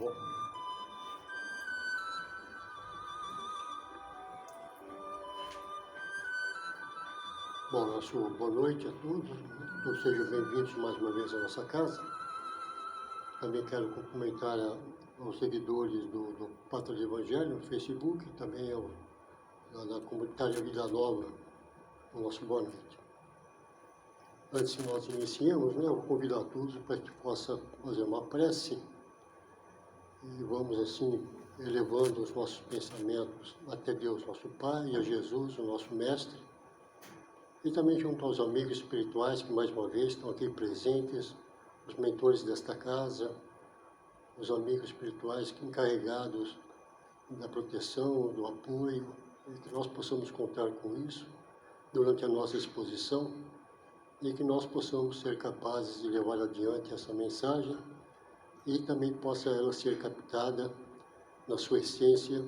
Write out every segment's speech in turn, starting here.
bom? Bom, nosso boa noite a todos. Todos sejam bem-vindos mais uma vez à nossa casa. Também quero cumprimentar aos seguidores do Pátria do Evangelho no Facebook, também da comunitária Vida Nova, o nosso boa noite. Antes que nós iniciemos, eu vou convidar todos para que possa fazer uma prece e vamos assim elevando os nossos pensamentos até Deus, nosso Pai, e a Jesus, o nosso Mestre, e também junto aos amigos espirituais que mais uma vez estão aqui presentes, os mentores desta casa, os amigos espirituais encarregados da proteção, do apoio, e que nós possamos contar com isso durante a nossa exposição e que nós possamos ser capazes de levar adiante essa mensagem e também possa ela ser captada na sua essência,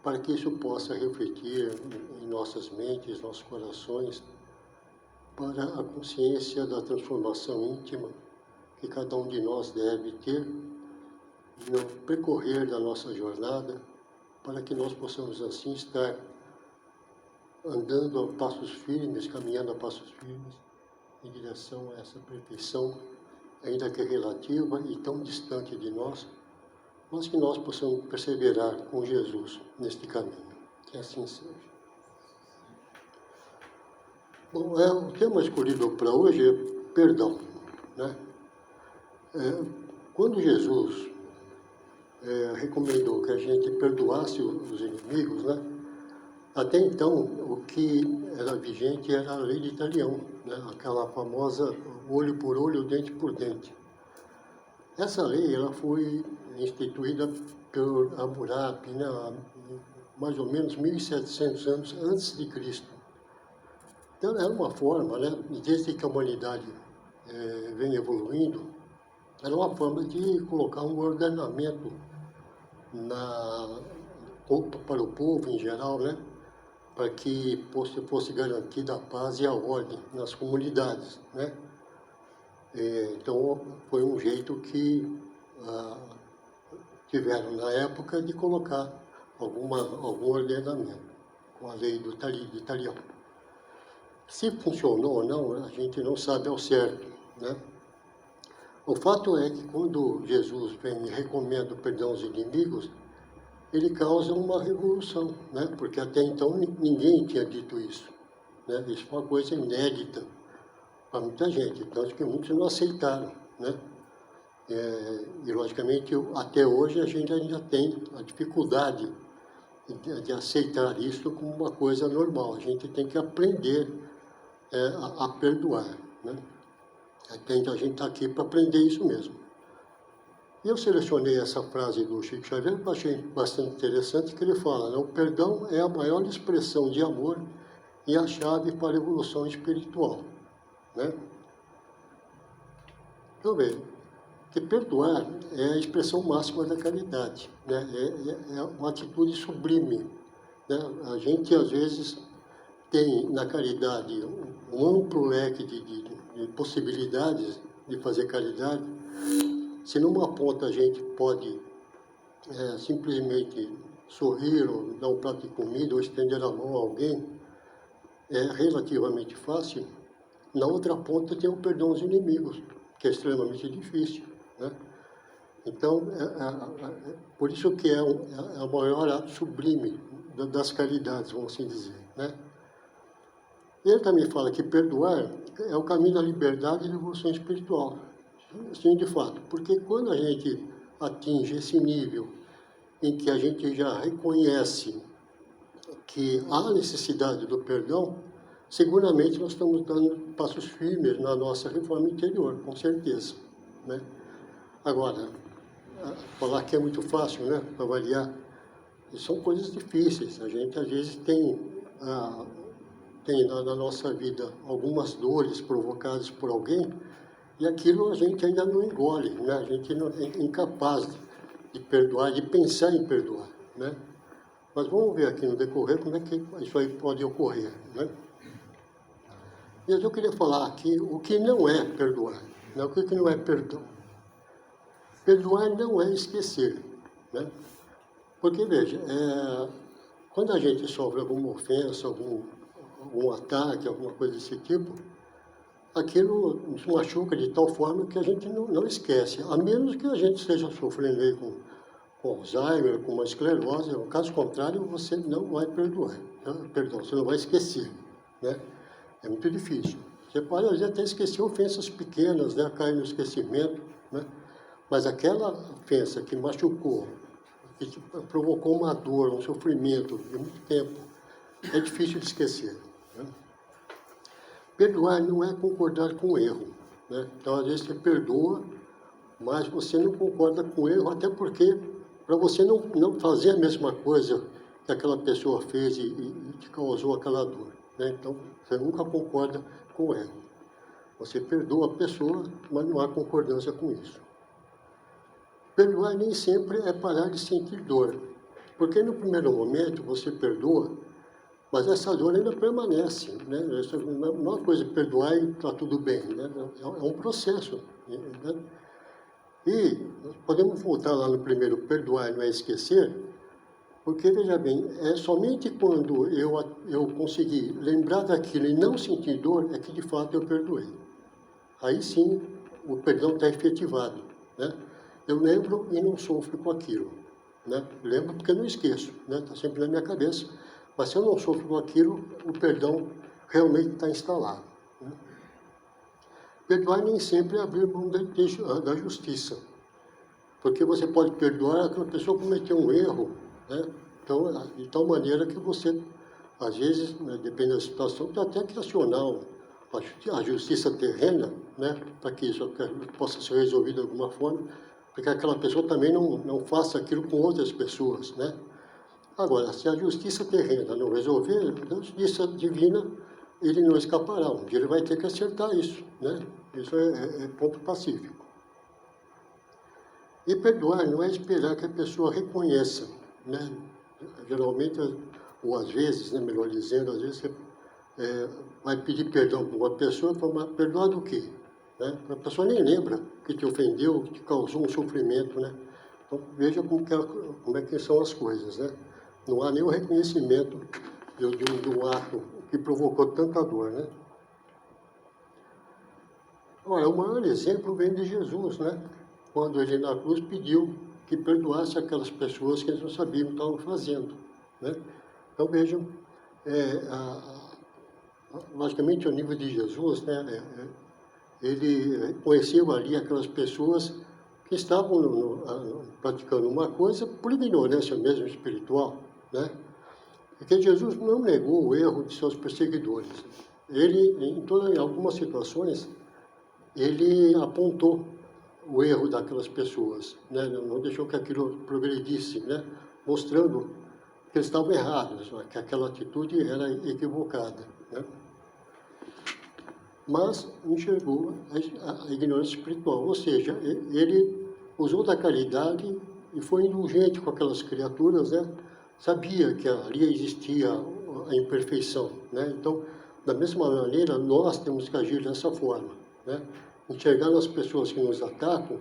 para que isso possa refletir em nossas mentes, nossos corações, para a consciência da transformação íntima que cada um de nós deve ter no percorrer da nossa jornada, para que nós possamos assim estar andando a passos firmes, caminhando a passos firmes, em direção a essa perfeição, ainda que relativa e tão distante de nós, mas que nós possamos perseverar com Jesus neste caminho. Que assim seja. Bom, o tema escolhido para hoje é perdão, né? Quando Jesus recomendou que a gente perdoasse os inimigos, né? Até então, o que era vigente era a lei de Italião, né? Aquela famosa olho por olho, dente por dente. Essa lei ela foi instituída por Hammurabi, né? Mais ou menos 1.700 anos antes de Cristo. Então, era uma forma, né? Desde que a humanidade vem evoluindo, era uma forma de colocar um ordenamento para o povo em geral, né? Para que fosse garantida a paz e a ordem nas comunidades, né? Então, foi um jeito que tiveram na época de colocar algum ordenamento com a lei de Italião. Se funcionou ou não, a gente não sabe ao certo, né? O fato é que quando Jesus vem e recomenda o perdão aos inimigos, ele causa uma revolução, né? Porque até então ninguém tinha dito isso, né? Isso foi uma coisa inédita para muita gente, tanto que muitos não aceitaram, né? E logicamente até hoje a gente ainda tem a dificuldade de aceitar isso como uma coisa normal. A gente tem que aprender a perdoar, né? Até então a gente está aqui para aprender isso mesmo. E eu selecionei essa frase do Chico Xavier, que eu achei bastante interessante, que ele fala, né? O perdão é a maior expressão de amor e a chave para a evolução espiritual, né? Então, bem, que perdoar é a expressão máxima da caridade, né? É uma atitude sublime, né? A gente, às vezes, tem na caridade um amplo leque de possibilidades de fazer caridade. Se numa ponta a gente pode simplesmente sorrir ou dar um prato de comida ou estender a mão a alguém, é relativamente fácil, na outra ponta tem o perdão aos inimigos, que é extremamente difícil, né? Então, por isso que é o maior ato sublime das caridades, vamos assim dizer, né? Ele também fala que perdoar é o caminho da liberdade e da evolução espiritual. Sim, de fato, porque quando a gente atinge esse nível em que a gente já reconhece que há necessidade do perdão, seguramente nós estamos dando passos firmes na nossa reforma interior, com certeza, né? Agora, falar que é muito fácil, né, para avaliar, são coisas difíceis. A gente, às vezes, tem na nossa vida algumas dores provocadas por alguém e aquilo a gente ainda não engole, né? A gente não é incapaz de perdoar, de pensar em perdoar, né? Mas vamos ver aqui no decorrer como é que isso aí pode ocorrer, né? E eu queria falar aqui o que não é perdoar, né? O que não é perdão. Perdoar não é esquecer, né? Porque, veja, quando a gente sofre alguma ofensa, algum ataque, alguma coisa desse tipo, aquilo nos machuca de tal forma que a gente não esquece, a menos que a gente esteja sofrendo aí com Alzheimer, com uma esclerose, no caso contrário, você não vai perdoar, né? Perdão, você não vai esquecer, né? É muito difícil. Você pode, às vezes, até esquecer ofensas pequenas, né? Cair no esquecimento, né? Mas aquela ofensa que machucou, que te provocou uma dor, um sofrimento de muito tempo, é difícil de esquecer, né? Perdoar não é concordar com o erro, né? Então, às vezes, você perdoa, mas você não concorda com o erro, até porque, para você não fazer a mesma coisa que aquela pessoa fez e te causou aquela dor, né? Então, você nunca concorda com o erro. Você perdoa a pessoa, mas não há concordância com isso. Perdoar nem sempre é parar de sentir dor, porque no primeiro momento você perdoa, mas essa dor ainda permanece, né? Essa não é uma coisa perdoar e está tudo bem, né? É um processo, né? E podemos voltar lá no primeiro, perdoar não é esquecer, porque, veja bem, é somente quando eu conseguir lembrar daquilo e não sentir dor, é que de fato eu perdoei. Aí sim, o perdão está efetivado, né? Eu lembro e não sofro com aquilo, né? Lembro porque não esqueço, né? Está sempre na minha cabeça. Mas se eu não sofro com aquilo, o perdão realmente está instalado, né? Perdoar nem sempre é abrir mão da justiça, porque você pode perdoar aquela pessoa que cometeu um erro, né? Então, de tal maneira que você, às vezes, né, depende da situação, tem até que acionar a justiça terrena, né, para que isso possa ser resolvido de alguma forma, para que aquela pessoa também não faça aquilo com outras pessoas, né? Agora, se a justiça terrena não resolver, a justiça divina, ele não escapará, um dia ele vai ter que acertar isso, né? Isso é ponto pacífico. E perdoar não é esperar que a pessoa reconheça, né? Geralmente, ou às vezes, né, melhor dizendo, às vezes você vai pedir perdão para uma pessoa e fala, mas perdoar do quê? Né? A pessoa nem lembra que te ofendeu, que te causou um sofrimento, né? Então, veja como é que são as coisas, né? Não há nenhum reconhecimento de um ato que provocou tanta dor, né? Olha, o maior exemplo vem de Jesus, né? Quando ele na cruz pediu que perdoasse aquelas pessoas que eles não sabiam o que estavam fazendo, né? Então vejam, logicamente ao nível de Jesus, né? Ele conheceu ali aquelas pessoas que estavam praticando uma coisa por ignorância mesmo espiritual, né? Porque Jesus não negou o erro de seus perseguidores. Ele, em algumas situações, ele apontou o erro daquelas pessoas, né? Não deixou que aquilo progredisse, né? Mostrando que eles estavam errados, né? Que aquela atitude era equivocada, né? Mas enxergou a ignorância espiritual, ou seja, ele usou da caridade e foi indulgente com aquelas criaturas, né? Sabia que ali existia a imperfeição, né? Então, da mesma maneira, nós temos que agir dessa forma, né? Enxergar nas pessoas que nos atacam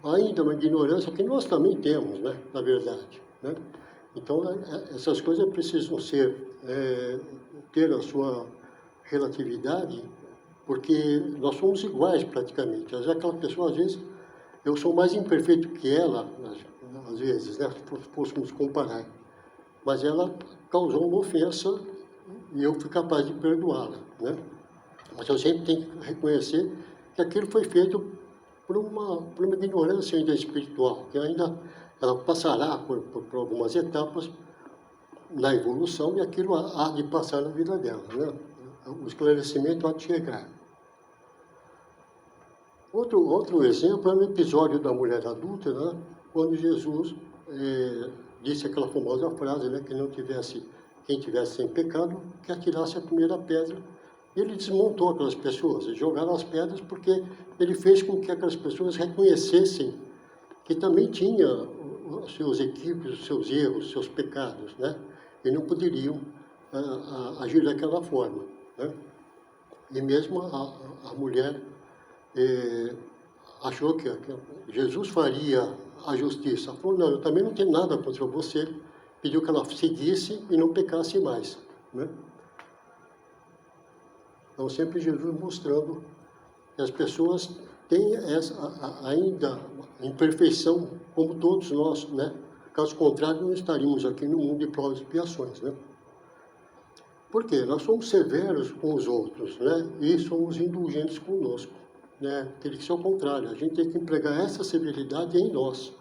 ainda uma ignorância que nós também temos, né? Na verdade, né? Então, essas coisas precisam ter a sua relatividade, porque nós somos iguais praticamente. Às vezes aquela pessoa, às vezes, eu sou mais imperfeito que ela, às vezes, né, se fôssemos comparar. Mas ela causou uma ofensa e eu fui capaz de perdoá-la, né? Mas eu sempre tenho que reconhecer que aquilo foi feito por uma ignorância ainda espiritual, que ainda ela passará por algumas etapas na evolução e aquilo há de passar na vida dela, né? O esclarecimento há de chegar. Outro exemplo é no episódio da mulher adulta, né? Quando Jesus disse aquela famosa frase, né? Quem tivesse sem pecado, que atirasse a primeira pedra. Ele desmontou aquelas pessoas, e jogaram as pedras porque ele fez com que aquelas pessoas reconhecessem que também tinha os seus equívocos, os seus erros, os seus pecados, né? E não poderiam agir daquela forma, né? E mesmo a mulher achou que Jesus faria a justiça. Falou, não, eu também não tenho nada contra você. Pediu que ela seguisse e não pecasse mais, né? Então, sempre Jesus mostrando que as pessoas têm ainda imperfeição, como todos nós, né? Caso contrário, não estaríamos aqui no mundo de provas e expiações, né? Por quê? Nós somos severos com os outros, né? E somos indulgentes conosco, né? Teria que ser o contrário, a gente tem que empregar essa severidade em nós,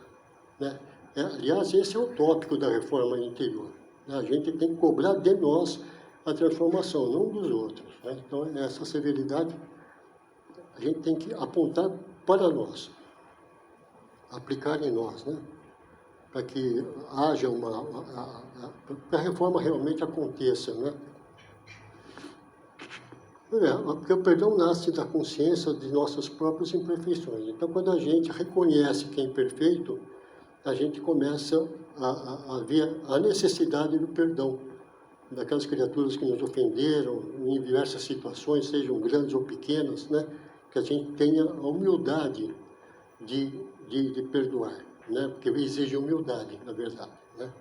né? Aliás, esse é o tópico da reforma interior, né? A gente tem que cobrar de nós a transformação, não dos outros, né? Então, essa severidade a gente tem que apontar para nós, aplicar em nós, né? Para que haja para a reforma realmente aconteça, né? Porque o perdão nasce da consciência de nossas próprias imperfeições. Então, quando a gente reconhece que é imperfeito, a gente começa a ver a necessidade do perdão daquelas criaturas que nos ofenderam em diversas situações, sejam grandes ou pequenas, né? Que a gente tenha a humildade de perdoar, né? Porque exige humildade, na verdade, né?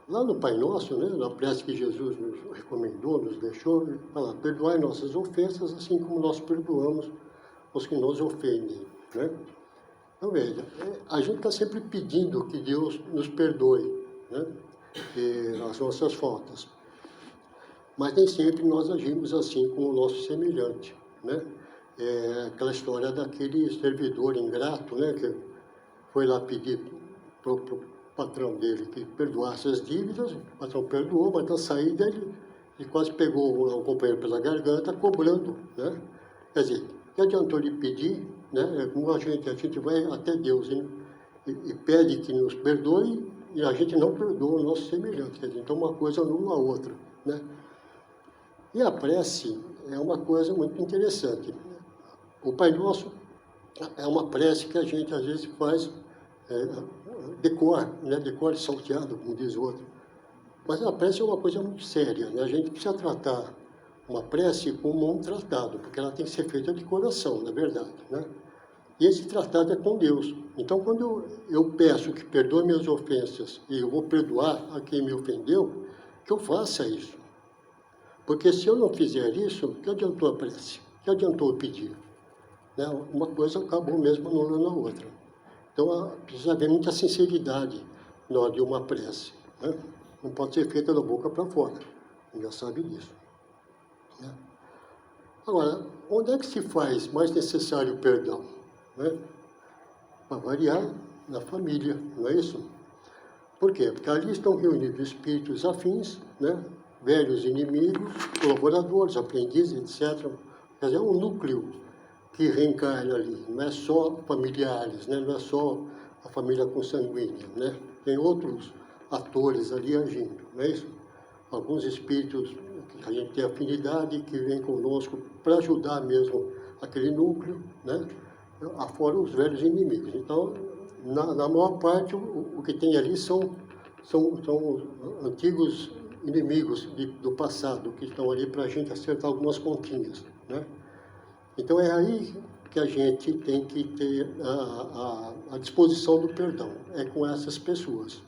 Lá no Pai Nosso, né, na prece que Jesus nos recomendou, nos deixou, fala, perdoai nossas ofensas, assim como nós perdoamos os que nos ofendem, né? Então, veja, a gente está sempre pedindo que Deus nos perdoe, né, as nossas faltas. Mas nem sempre nós agimos assim com o nosso semelhante, né? Aquela história daquele servidor ingrato, né, que foi lá pedir para o patrão dele que perdoasse as dívidas, o patrão perdoou, mas na saída ele quase pegou um companheiro pela garganta, cobrando, né? Quer dizer, que adiantou ele pedir, né? Como a gente vai até Deus e pede que nos perdoe e a gente não perdoa o nosso semelhante, quer dizer, então uma coisa anula a outra, né? E a prece é uma coisa muito interessante. O Pai Nosso é uma prece que a gente às vezes faz decor, né? Decor salteado, como diz o outro. Mas a prece é uma coisa muito séria, né? A gente precisa tratar uma prece como um tratado, porque ela tem que ser feita de coração, na verdade, né? E esse tratado é com Deus. Então, quando eu peço que perdoe minhas ofensas e eu vou perdoar a quem me ofendeu, que eu faça isso. Porque se eu não fizer isso, que adiantou a prece? Que adiantou o pedir? Né? Uma coisa acabou mesmo anulando a outra. Então, precisa haver muita sinceridade na hora de uma prece, né? Não pode ser feita da boca para fora. A gente já sabe disso, né? Agora, onde é que se faz mais necessário o perdão, né? Para variar, na família, não é isso? Por quê? Porque ali estão reunidos espíritos afins, né? Velhos inimigos, colaboradores, aprendizes, etc. Quer dizer, é um núcleo que reencarna ali, não é só familiares, né? Não é só a família consanguínea, né? Tem outros atores ali agindo, não é isso? Alguns espíritos que a gente tem afinidade, que vêm conosco para ajudar mesmo aquele núcleo, né? Afora os velhos inimigos. Então, na maior parte, o que tem ali são antigos inimigos do passado, que estão ali para a gente acertar algumas continhas, né? Então, é aí que a gente tem que ter a disposição do perdão, é com essas pessoas.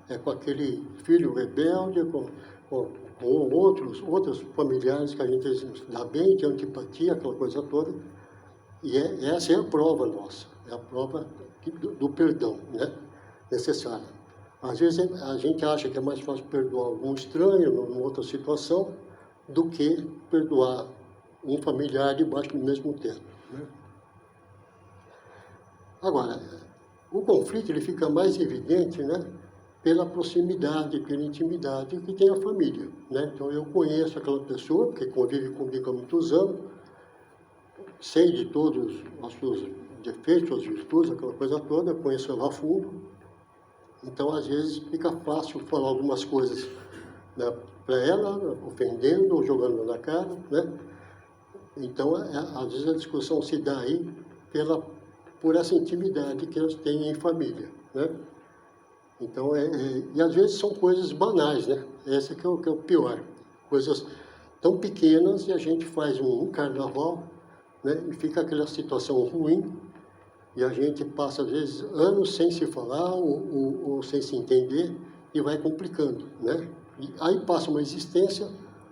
É com aquele filho rebelde, com outros familiares que a gente se dá bem, tem antipatia, aquela coisa toda. E essa é a prova nossa, é a prova do perdão, né? Necessária. Às vezes a gente acha que é mais fácil perdoar algum estranho, numa outra situação, do que perdoar um familiar debaixo do mesmo teto, né? Agora, o conflito ele fica mais evidente, né? Pela proximidade, pela intimidade que tem a família, né? Então eu conheço aquela pessoa, porque convive comigo há muitos anos, sei de todos os seus defeitos, as virtudes, aquela coisa toda, conheço ela a fundo. Então, às vezes, fica fácil falar algumas coisas, né, para ela, ofendendo ou jogando na cara, né? Então, às vezes a discussão se dá aí por essa intimidade que elas têm em família, né? Então, e às vezes são coisas banais, né? Esse que é o pior. Coisas tão pequenas e a gente faz um carnaval né? E fica aquela situação ruim, e a gente passa, às vezes, anos sem se falar ou sem se entender, e vai complicando, né? E aí passa uma existência,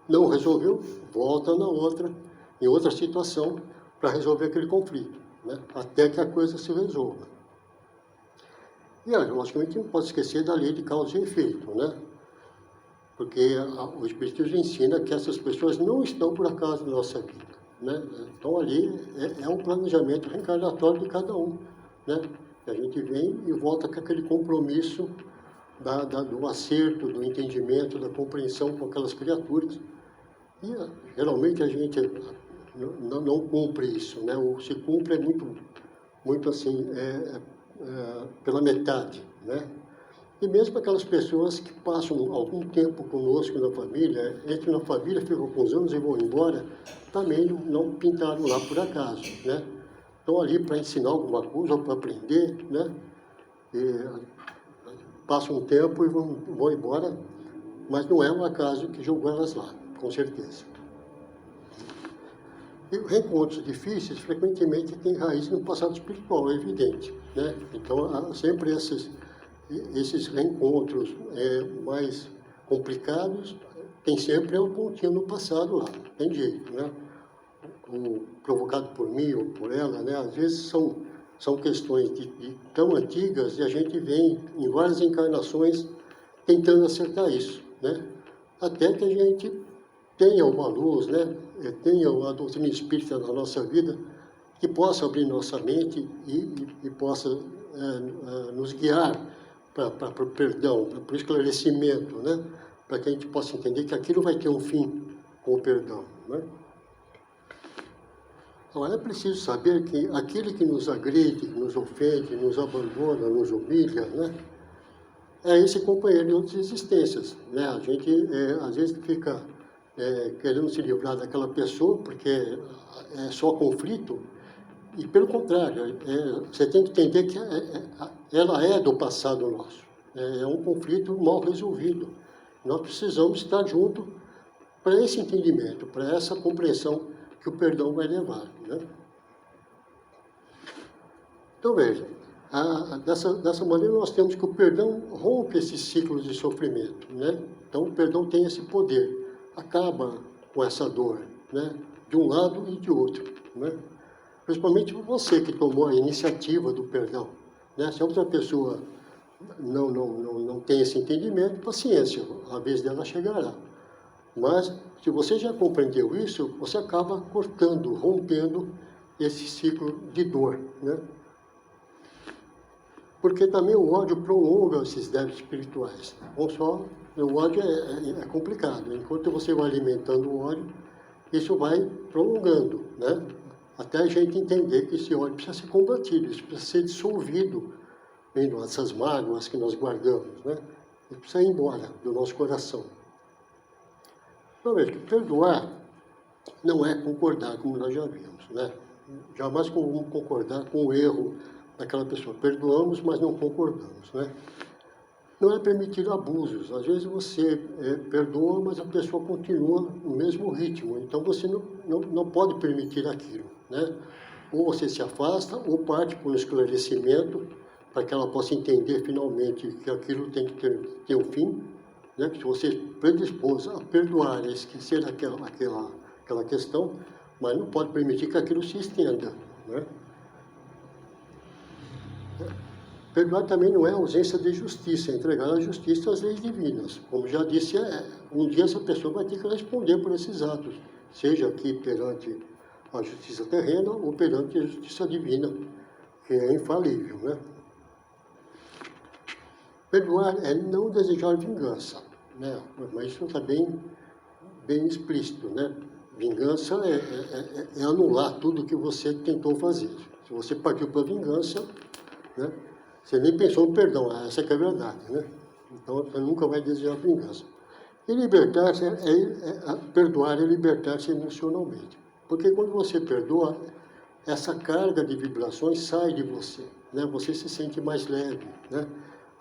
não resolveu, volta na outra, em outra situação, para resolver aquele conflito, né? Até que a coisa se resolva. E, logicamente, não pode esquecer da lei de causa e efeito, né? Porque o Espiritismo ensina que essas pessoas não estão por acaso na nossa vida, né? Então, ali é um planejamento reencarnatório de cada um, né? A gente vem e volta com aquele compromisso do acerto, do entendimento, da compreensão com aquelas criaturas. E, geralmente, a gente não cumpre isso, né? Ou se cumpre é muito assim, pela metade, né? E mesmo aquelas pessoas que passam algum tempo conosco na família, entram na família, ficam alguns anos e vão embora, também não pintaram lá por acaso, né? Estão ali para ensinar alguma coisa, para aprender, né? E passam um tempo e vão embora, mas não é um acaso que jogou elas lá, com certeza. E reencontros difíceis, frequentemente, têm raiz no passado espiritual, é evidente, né? Então, há sempre esses reencontros mais complicados, tem sempre um pontinho no passado lá, não tem jeito, né? Provocado por mim ou por ela, né? Às vezes são questões tão antigas e a gente vem em várias encarnações tentando acertar isso, né? Até que a gente tenha uma luz, né? Tenha a doutrina espírita na nossa vida, que possa abrir nossa mente e possa nos guiar para o perdão, para o esclarecimento, né? Para que a gente possa entender que aquilo vai ter um fim com o perdão, né? Agora, é preciso saber que aquele que nos agride, nos ofende, nos abandona, nos humilha, né? É esse companheiro de outras existências, né? A gente, às vezes, fica querendo se livrar daquela pessoa porque é só conflito, e pelo contrário, você tem que entender que ela é do passado nosso, é um conflito mal resolvido. Nós precisamos estar juntos para esse entendimento, para essa compreensão que o perdão vai levar, né? Então, veja, dessa maneira nós temos que o perdão rompe esses ciclos de sofrimento, né? Então, o perdão tem esse poder, acaba com essa dor, né? De um lado e de outro, né? Principalmente você que tomou a iniciativa do perdão, né? Se a outra pessoa não tem esse entendimento, paciência, a vez dela chegará. Mas, se você já compreendeu isso, você acaba cortando, rompendo esse ciclo de dor, né? Porque também o ódio prolonga esses débitos espirituais. O ódio é complicado. Enquanto você vai alimentando o ódio, isso vai prolongando, né? Até a gente entender que esse ódio precisa ser combatido, isso precisa ser dissolvido, vendo essas mágoas que nós guardamos, né? Ele precisa ir embora do nosso coração. Então, veja, perdoar não é concordar, como nós já vimos, né? Jamais vamos concordar com o erro daquela pessoa. Perdoamos, mas não concordamos, né? Não é permitir abusos. Às vezes você perdoa, mas a pessoa continua no mesmo ritmo. Então você não pode permitir aquilo, né? Ou você se afasta, ou parte para um esclarecimento, para que ela possa entender finalmente que aquilo tem que ter um fim, né? Que se você predispôs a perdoar, a esquecer aquela questão, mas não pode permitir que aquilo se estenda, né? Perdoar também não é ausência de justiça, é entregar a justiça às leis divinas. Como já disse, um dia essa pessoa vai ter que responder por esses atos, seja aqui perante a justiça terrena ou perante a justiça divina, que é infalível, né? Perdoar é não desejar vingança, né? Mas isso está bem explícito, né? Vingança é anular tudo que você tentou fazer. Se você partiu para a vingança, né? Você nem pensou no perdão, essa que é a verdade, né? Então, você nunca vai desejar vingança. E libertar-se, perdoar é libertar-se emocionalmente. Porque quando você perdoa, essa carga de vibrações sai de você, né? Você se sente mais leve, né?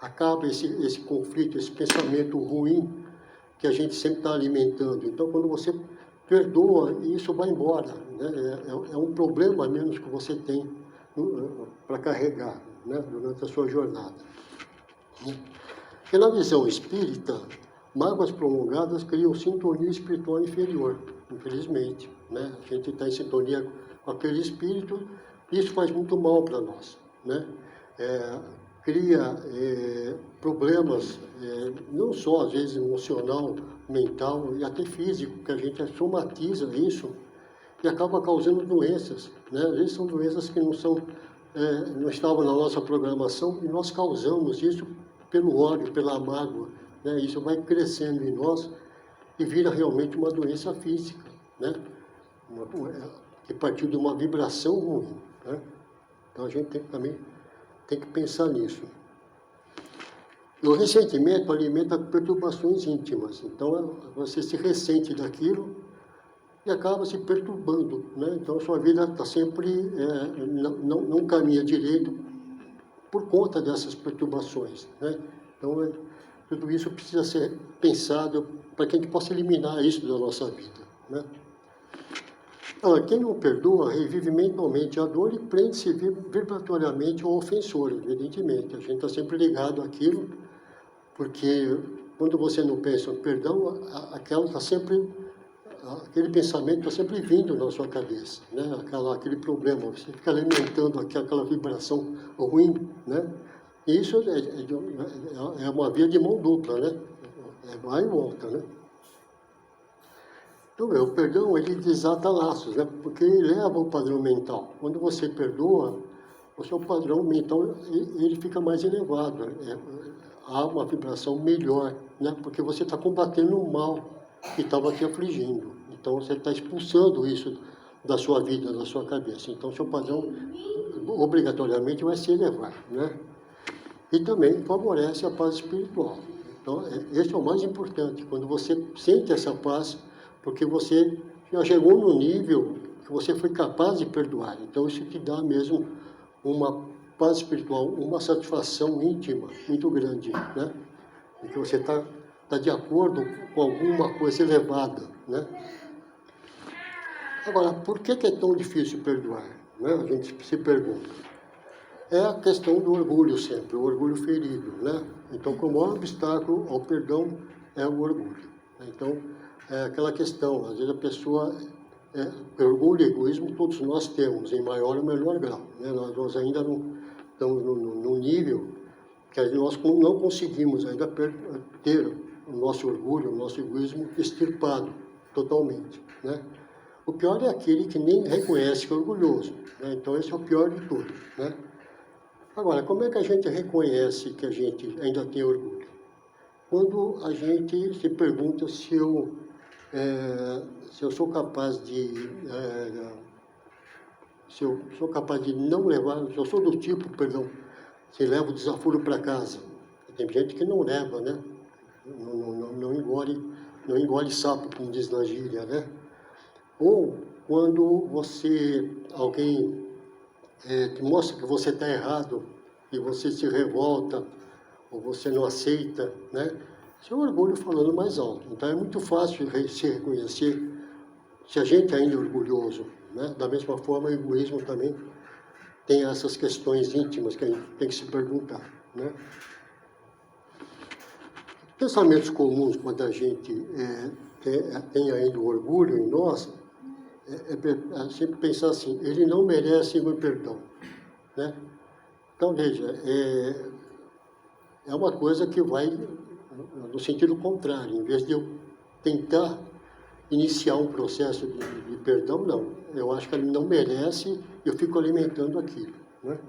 Acaba esse conflito, esse pensamento ruim que a gente sempre está alimentando. Então, quando você perdoa e isso vai embora, né? É um problema a menos que você tem para carregar, né? Durante a sua jornada. Porque na visão espírita, mágoas prolongadas criam sintonia espiritual inferior, infelizmente, né? A gente está em sintonia com aquele espírito e isso faz muito mal para nós, né? Cria problemas, não só às vezes emocional, mental e até físico, que a gente somatiza isso e acaba causando doenças, né? Às vezes são doenças que não estavam na nossa programação e nós causamos isso pelo ódio, pela mágoa, né? Isso vai crescendo em nós e vira realmente uma doença física, né? Que partiu de uma vibração ruim, né? Então a gente também tem que pensar nisso. E o ressentimento alimenta perturbações íntimas, então você se ressente daquilo e acaba se perturbando, né? Então a sua vida está sempre, não caminha direito por conta dessas perturbações, né? Então tudo isso precisa ser pensado para que a gente possa eliminar isso da nossa vida, né? Então, quem não perdoa revive mentalmente a dor e prende-se vibratoriamente ao ofensor, evidentemente. A gente está sempre ligado àquilo, porque quando você não pensa em perdão, aquele pensamento está sempre vindo na sua cabeça, né? Aquele problema, você fica alimentando aquela vibração ruim, né? E isso é uma via de mão dupla, né? Vai e volta, né? Então, o perdão, ele desata laços, né? Porque ele eleva o padrão mental. Quando você perdoa, o seu padrão mental ele fica mais elevado. Há uma vibração melhor, né? Porque você está combatendo o mal que estava te afligindo. Então, você está expulsando isso da sua vida, da sua cabeça. Então, seu padrão obrigatoriamente vai se elevar, né? E também favorece a paz espiritual. Então, esse é o mais importante. Quando você sente essa paz, porque você já chegou no nível que você foi capaz de perdoar. Então, isso te dá mesmo uma paz espiritual, uma satisfação íntima muito grande, né? Porque você está de acordo com alguma coisa elevada, né? Agora, por que é tão difícil perdoar? Né? A gente se pergunta. É a questão do orgulho sempre, o orgulho ferido, né? Então, o maior obstáculo ao perdão é o orgulho. Então, é aquela questão, às vezes a pessoa, orgulho e egoísmo todos nós temos, em maior ou menor grau, né? Nós ainda não estamos no nível que nós não conseguimos ainda ter o nosso orgulho, o nosso egoísmo extirpado totalmente, né? O pior é aquele que nem reconhece que é orgulhoso, né? Então, esse é o pior de tudo, né? Agora, como é que a gente reconhece que a gente ainda tem orgulho? Quando a gente se pergunta se eu sou capaz de não levar, se eu sou do tipo, perdão, que leva o desaforo para casa. Tem gente que não leva, né? Não engole sapo, como diz na gíria, né? Ou quando alguém que mostra que você está errado e você se revolta ou você não aceita, né? Seu orgulho falando mais alto. Então é muito fácil se reconhecer se a gente ainda é orgulhoso, né? Da mesma forma, o egoísmo também tem essas questões íntimas que a gente tem que se perguntar, né? Pensamentos comuns quando a gente tem ainda o orgulho em nós, sempre pensar assim, ele não merece meu perdão, né? Então, veja, é uma coisa que vai no sentido contrário. Em vez de eu tentar iniciar um processo de perdão, não. Eu acho que ele não merece, eu fico alimentando aquilo, né?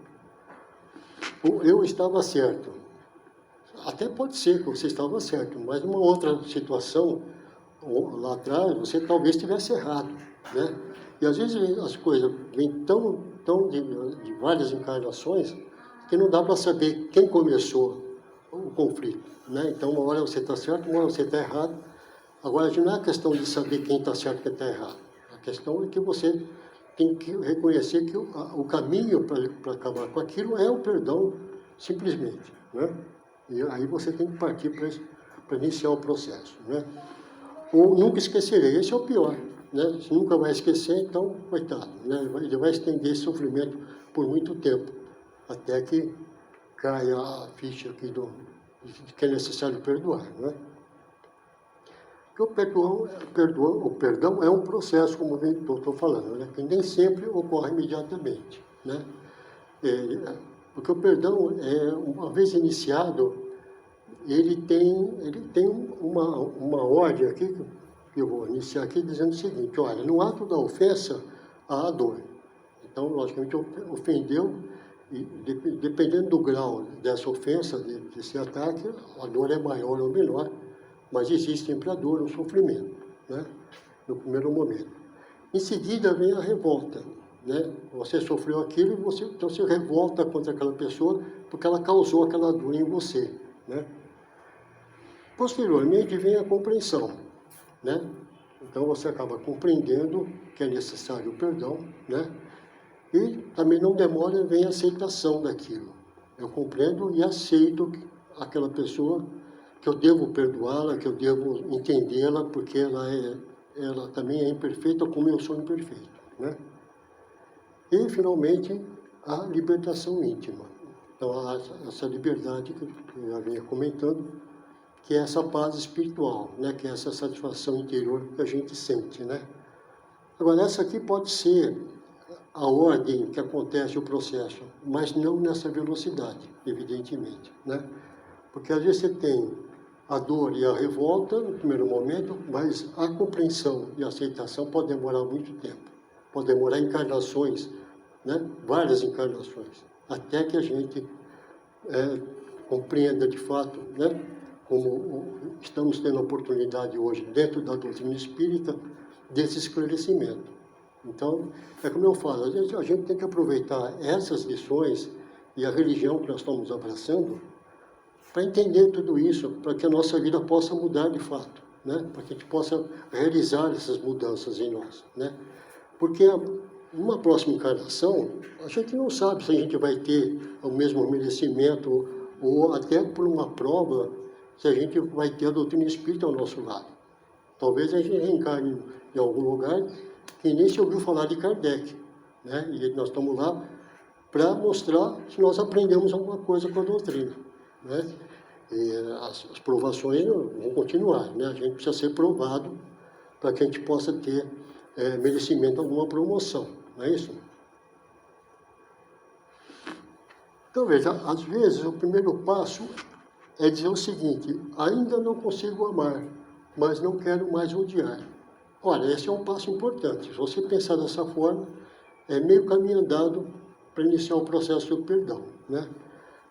Eu estava certo. Até pode ser que você estava certo, mas numa outra situação, lá atrás, você talvez estivesse errado, né? E às vezes as coisas vêm tão de várias encarnações que não dá para saber quem começou o conflito, né? Então, uma hora você está certo, uma hora você está errado. Agora, não é a questão de saber quem está certo e quem está errado. A questão é que você tem que reconhecer que o caminho para acabar com aquilo é o perdão, simplesmente, né? E aí você tem que partir para iniciar o processo, né? Ou nunca esquecerei, esse é o pior. né? Você nunca vai esquecer, então, coitado, né? Ele vai estender esse sofrimento por muito tempo, até que caia a ficha aqui de que é necessário perdoar, né? Porque o perdão é um processo, como eu estou falando, né? Que nem sempre ocorre imediatamente, né? Porque o perdão, uma vez iniciado, ele tem uma ordem aqui, que eu vou iniciar aqui, dizendo o seguinte: olha, no ato da ofensa, há a dor. Então, logicamente, ofendeu, e dependendo do grau dessa ofensa, desse ataque, a dor é maior ou menor, mas existe sempre a dor, o sofrimento, né? No primeiro momento. Em seguida vem a revolta, né? Você sofreu aquilo e então você revolta contra aquela pessoa porque ela causou aquela dor em você, né? Posteriormente vem a compreensão, né? Então você acaba compreendendo que é necessário o perdão, né? E também não demora, vem a aceitação daquilo. Eu compreendo e aceito aquela pessoa, que eu devo perdoá-la, que eu devo entendê-la, porque ela também é imperfeita como eu sou imperfeito, né? E, finalmente, a libertação íntima. Então, essa liberdade que eu já vinha comentando, que é essa paz espiritual, né? Que é essa satisfação interior que a gente sente, né? Agora, essa aqui pode ser a ordem que acontece o processo, mas não nessa velocidade, evidentemente, né? Porque às vezes você tem a dor e a revolta no primeiro momento, mas a compreensão e a aceitação pode demorar muito tempo, pode demorar encarnações, né? Várias encarnações, até que a gente compreenda de fato, né? Como estamos tendo a oportunidade hoje, dentro da doutrina espírita, desse esclarecimento. Então, é como eu falo, às vezes a gente tem que aproveitar essas lições e a religião que nós estamos abraçando para entender tudo isso, para que a nossa vida possa mudar de fato, né? Para que a gente possa realizar essas mudanças em nós, né? Porque numa próxima encarnação, a gente não sabe se a gente vai ter o mesmo merecimento ou até por uma prova, se a gente vai ter a doutrina espírita ao nosso lado. Talvez a gente reencarne em algum lugar que nem se ouviu falar de Kardec, né? E nós estamos lá para mostrar se nós aprendemos alguma coisa com a doutrina, né? E as provações vão continuar, né? A gente precisa ser provado para que a gente possa ter merecimento alguma promoção, não é isso? Então, veja, às vezes o primeiro passo é dizer o seguinte: ainda não consigo amar, mas não quero mais odiar. Olha, esse é um passo importante. Se você pensar dessa forma, é meio caminho andado para iniciar o processo do perdão, né?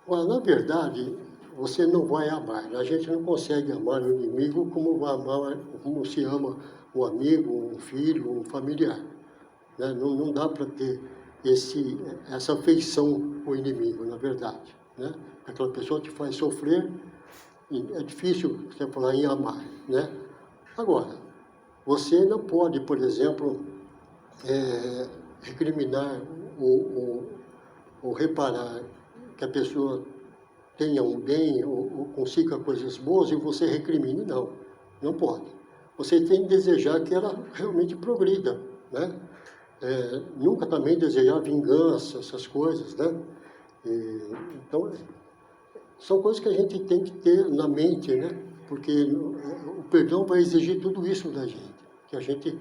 Agora, na verdade, você não vai amar. A gente não consegue amar o inimigo como se ama um amigo, um filho, um familiar, né? Não dá para ter essa afeição com o inimigo, na verdade, né? Aquela pessoa te faz sofrer, é difícil você falar em amar, né? Agora, você não pode, por exemplo, recriminar ou reparar que a pessoa tenha um bem ou consiga coisas boas e você recrimine, não. Não pode. Você tem que desejar que ela realmente progrida, né? Nunca também desejar vingança, essas coisas, né? Então, são coisas que a gente tem que ter na mente, né? Porque o perdão vai exigir tudo isso da gente, que a gente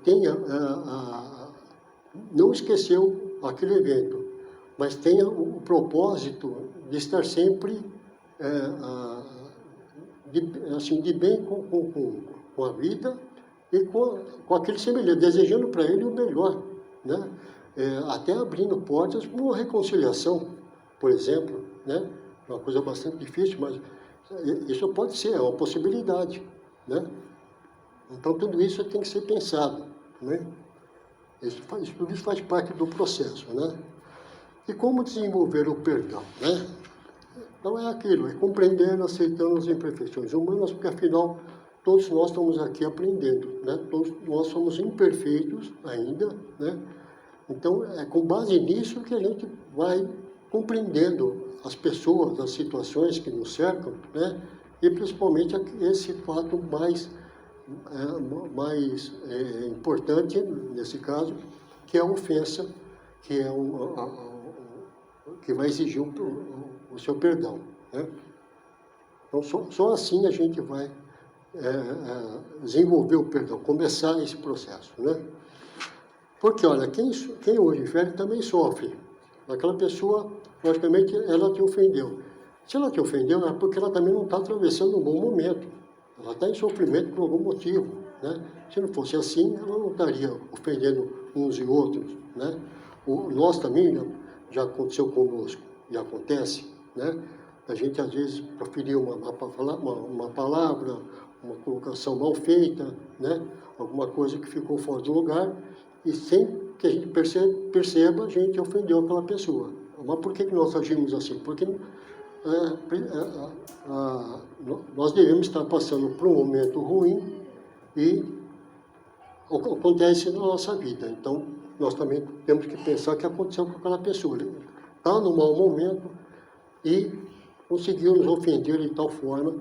tenha, não esqueceu aquele evento, mas tenha o propósito de estar sempre de bem com a vida e com aquele semelhante, desejando para ele o melhor, né? Até abrindo portas para uma reconciliação, por exemplo, né? Uma coisa bastante difícil, mas isso pode ser, é uma possibilidade, né? Então, tudo isso tem que ser pensado, né? Tudo isso faz parte do processo, né? E como desenvolver o perdão, né? Então, é aquilo, é compreendendo, aceitando as imperfeições humanas, porque, afinal, todos nós estamos aqui aprendendo, né? Todos nós somos imperfeitos ainda, né? Então, é com base nisso que a gente vai compreendendo as pessoas, as situações que nos cercam, né? E principalmente esse fato mais mais importante, nesse caso, que é a ofensa, que é que vai exigir o seu perdão, né? Então, só assim a gente vai desenvolver o perdão, começar esse processo, né? Porque, olha, quem hoje fere também sofre. Aquela pessoa, logicamente, ela te ofendeu. Se ela te ofendeu, é porque ela também não está atravessando um bom momento. Ela está em sofrimento por algum motivo, né? Se não fosse assim, ela não estaria ofendendo uns e outros, né? Nós também, já aconteceu conosco, e acontece, né? A gente, às vezes, proferir uma palavra, uma colocação mal feita, né? Alguma coisa que ficou fora do lugar, e sem que a gente perceba, a gente ofendeu aquela pessoa. Mas por que nós agimos assim? Porque nós devemos estar passando por um momento ruim e acontece na nossa vida. Então, nós também temos que pensar o que aconteceu com aquela pessoa. Está num mau momento e conseguiu nos ofender de tal forma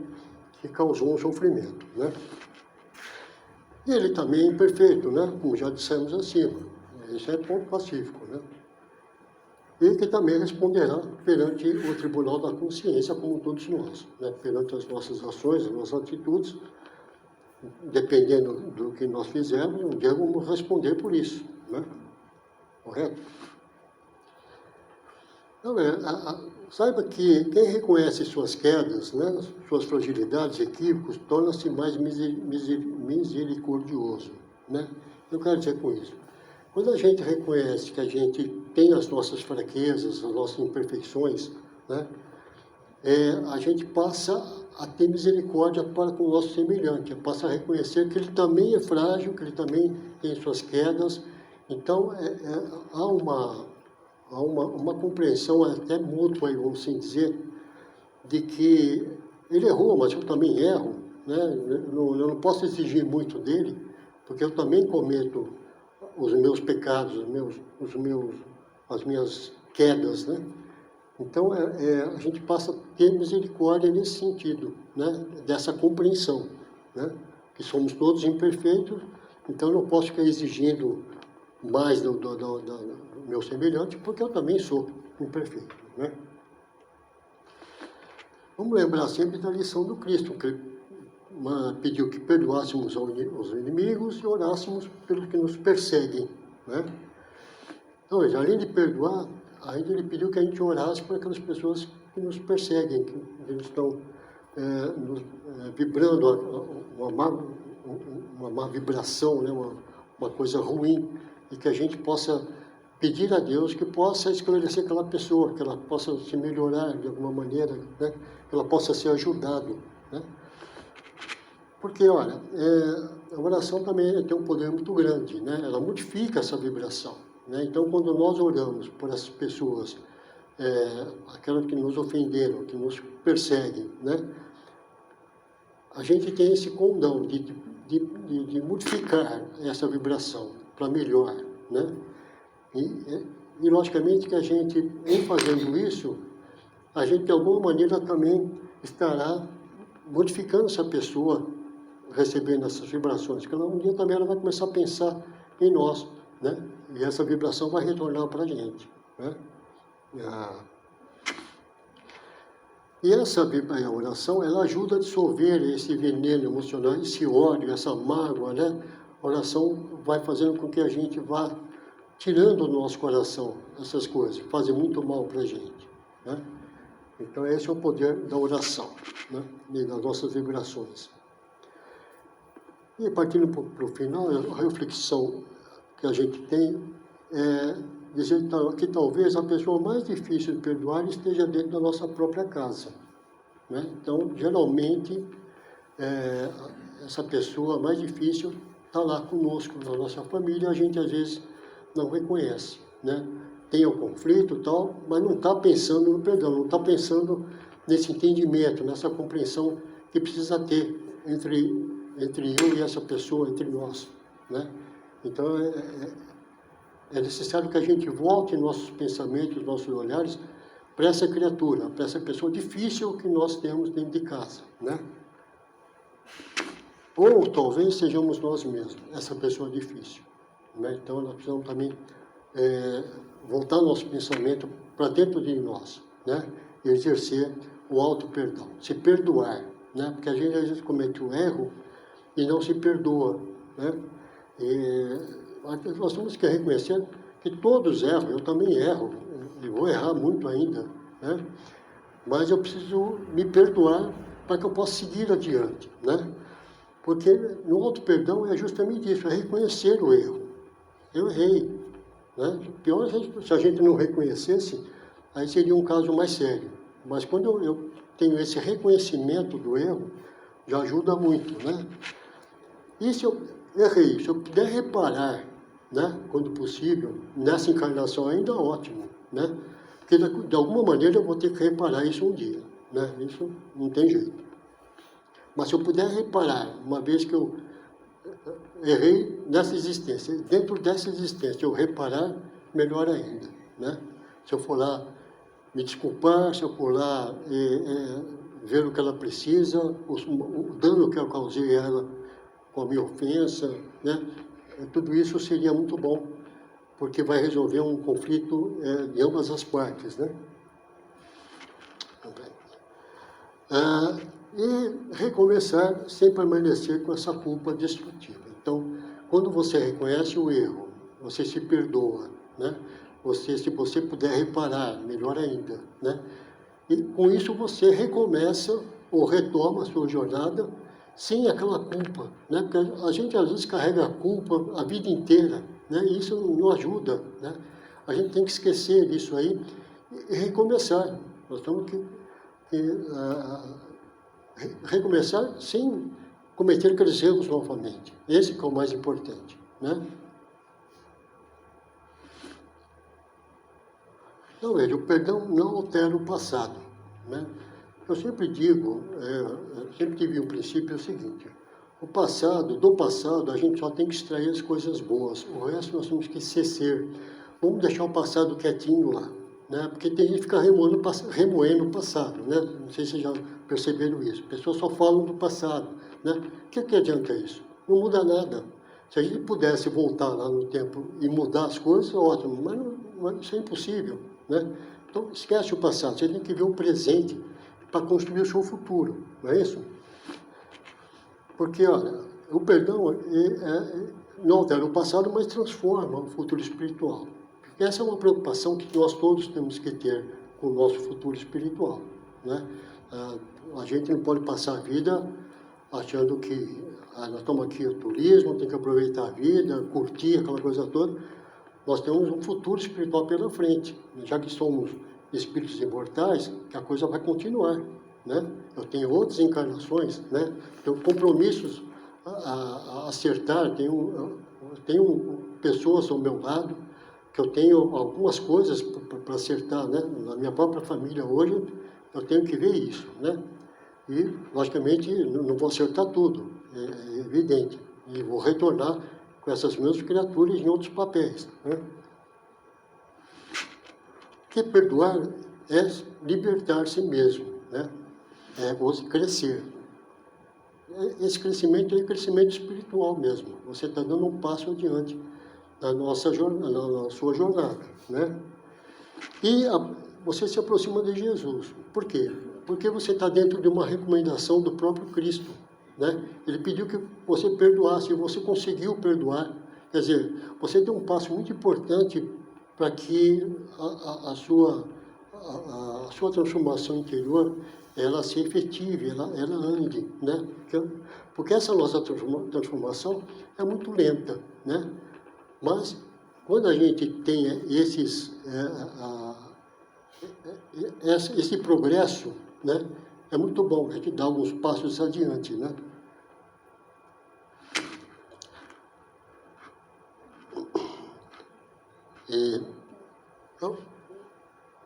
que causou um sofrimento, né? E ele também é imperfeito, né? Como já dissemos acima. Esse é ponto pacífico, né? E que também responderá perante o tribunal da consciência, como todos nós, né? Perante as nossas ações, as nossas atitudes, dependendo do que nós fizermos, um dia vamos responder por isso, né? Correto? Então, saiba que quem reconhece suas quedas, né, suas fragilidades, equívocos, torna-se mais misericordioso, né? Eu quero dizer com isso. Quando a gente reconhece que a gente tem as nossas fraquezas, as nossas imperfeições, né, a gente passa a ter misericórdia para com o nosso semelhante, passa a reconhecer que ele também é frágil, que ele também tem suas quedas. Então, há uma compreensão até mútua, vamos assim dizer, de que ele errou, mas eu também erro, né? Eu não posso exigir muito dele, porque eu também cometo os meus pecados, as minhas quedas, né? Então, a gente passa a ter misericórdia nesse sentido, né? Dessa compreensão, né? Que somos todos imperfeitos, então eu não posso ficar exigindo mais do meu semelhante, porque eu também sou imperfeito, né? Vamos lembrar sempre da lição do Cristo, que pediu que perdoássemos os inimigos e orássemos pelos que nos perseguem, né? Então, além de perdoar, ainda ele pediu que a gente orasse para aquelas pessoas que nos perseguem, que eles estão vibrando uma má vibração, né? Uma coisa ruim, e que a gente possa pedir a Deus que possa esclarecer aquela pessoa, que ela possa se melhorar de alguma maneira, né? Que ela possa ser ajudada, né? Porque, olha, a oração também tem um poder muito grande, né? Ela modifica essa vibração, né? Então, quando nós oramos por essas pessoas, aquelas que nos ofenderam, que nos perseguem, né? A gente tem esse condão de modificar essa vibração para melhor, né? E, logicamente, que a gente, em fazendo isso, a gente, de alguma maneira, também estará modificando essa pessoa, recebendo essas vibrações, porque um dia também ela vai começar a pensar em nós, né? E essa vibração vai retornar para a gente, né? E essa oração, ela ajuda a dissolver esse veneno emocional, esse ódio, essa mágoa, né? A oração vai fazendo com que a gente vá tirando do nosso coração essas coisas, fazem muito mal para a gente, né? Então, esse é o poder da oração, né? E das nossas vibrações. E partindo para o final, a reflexão que a gente tem é dizer que talvez a pessoa mais difícil de perdoar esteja dentro da nossa própria casa, né? Então, geralmente, essa pessoa mais difícil está lá conosco, na nossa família, a gente às vezes não reconhece, né? Tem o conflito e tal, mas não está pensando no perdão, não está pensando nesse entendimento, nessa compreensão que precisa ter entre eu e essa pessoa, entre nós, né? Então, é necessário que a gente volte nossos pensamentos, nossos olhares para essa criatura, para essa pessoa difícil que nós temos dentro de casa, né? Ou talvez sejamos nós mesmos, essa pessoa difícil. Né? Então, nós precisamos também voltar nosso pensamento para dentro de nós, né? E exercer o auto-perdão, se perdoar, né? Porque a gente às vezes comete um erro e não se perdoa, né? E nós temos que reconhecer que todos erram, eu também erro, e vou errar muito ainda, né? Mas eu preciso me perdoar para que eu possa seguir adiante, né? Porque no auto-perdão é justamente isso, é reconhecer o erro. Eu errei, né? Pior se a gente não reconhecesse, aí seria um caso mais sério. Mas quando eu tenho esse reconhecimento do erro, já ajuda muito, né? E se eu errei, se eu puder reparar, né, quando possível, nessa encarnação ainda ótimo, né? Porque de alguma maneira eu vou ter que reparar isso um dia, né? Isso não tem jeito. Mas se eu puder reparar, uma vez que eu errei nessa existência, dentro dessa existência eu reparar, melhor ainda, né? Se eu for lá me desculpar, se eu for lá ver o que ela precisa, o dano que eu causei a ela com a minha ofensa, né? Tudo isso seria muito bom, porque vai resolver um conflito de ambas as partes, né? E recomeçar sem permanecer com essa culpa destrutiva. Então, quando você reconhece o erro, você se perdoa, né? Se você puder reparar, melhor ainda, né? E com isso você recomeça ou retoma a sua jornada sem aquela culpa, né? Porque a gente às vezes carrega a culpa a vida inteira, né? E isso não ajuda, né? A gente tem que esquecer disso aí e recomeçar. Nós temos que recomeçar sem cometer aqueles erros novamente. Esse que é o mais importante, né? Então, veja, o perdão não altera o passado, né? Eu sempre digo, sempre tive um princípio seguinte: do passado, a gente só tem que extrair as coisas boas, o resto nós temos que esquecer. Vamos deixar o passado quietinho lá, né? Porque tem gente que fica remoendo o passado, né? Não sei se vocês já perceberam isso. Pessoas só falam do passado, né? O que adianta isso? Não muda nada. Se a gente pudesse voltar lá no tempo e mudar as coisas, ótimo, mas isso é impossível, né? Então, esquece o passado, você tem que ver o presente para construir o seu futuro, não é isso? Porque, olha, o perdão não altera o passado, mas transforma o futuro espiritual. Porque essa é uma preocupação que nós todos temos que ter com o nosso futuro espiritual, né? A gente não pode passar a vida achando que nós estamos aqui no turismo, tem que aproveitar a vida, curtir aquela coisa toda. Nós temos um futuro espiritual pela frente, já que somos espíritos imortais, que a coisa vai continuar, né? Eu tenho outras encarnações, né? Tenho compromissos a acertar, tenho pessoas ao meu lado, que eu tenho algumas coisas para acertar, né? Na minha própria família hoje, eu tenho que ver isso, né? E, logicamente, não vou acertar tudo, é evidente. E vou retornar com essas mesmas criaturas em outros papéis, né? Porque perdoar é libertar-se mesmo, né? É você crescer. Esse crescimento é crescimento espiritual mesmo. Você está dando um passo adiante na sua jornada, né? E você se aproxima de Jesus. Por quê? Porque você está dentro de uma recomendação do próprio Cristo, né? Ele pediu que você perdoasse e você conseguiu perdoar. Quer dizer, você deu um passo muito importante para que a sua transformação interior ela se efetive, ela ande, né? Porque essa nossa transformação é muito lenta, né? Mas quando a gente tem esse progresso, né? É muito bom, a gente dá alguns passos adiante, né? Então,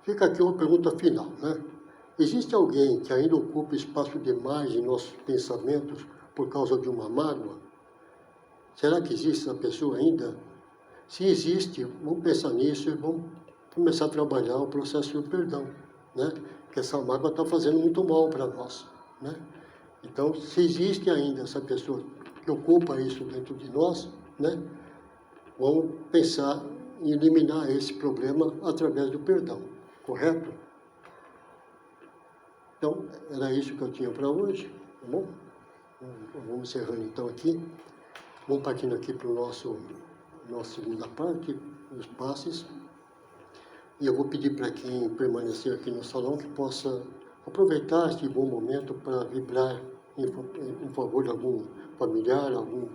fica aqui uma pergunta final, né? Existe alguém que ainda ocupa espaço demais em nossos pensamentos por causa de uma mágoa? Será que existe essa pessoa ainda? Se existe, vamos pensar nisso e vamos começar a trabalhar o processo do perdão, né? Porque essa mágoa está fazendo muito mal para nós, né? Então, se existe ainda essa pessoa que ocupa isso dentro de nós, né? Vamos pensar em eliminar esse problema através do perdão, correto? Então, era isso que eu tinha para hoje, tá bom? Vamos encerrando então aqui. Vamos partindo aqui para o nossa segunda parte, os passes. E eu vou pedir para quem permanecer aqui no salão que possa aproveitar este bom momento para vibrar em favor de algum familiar, algum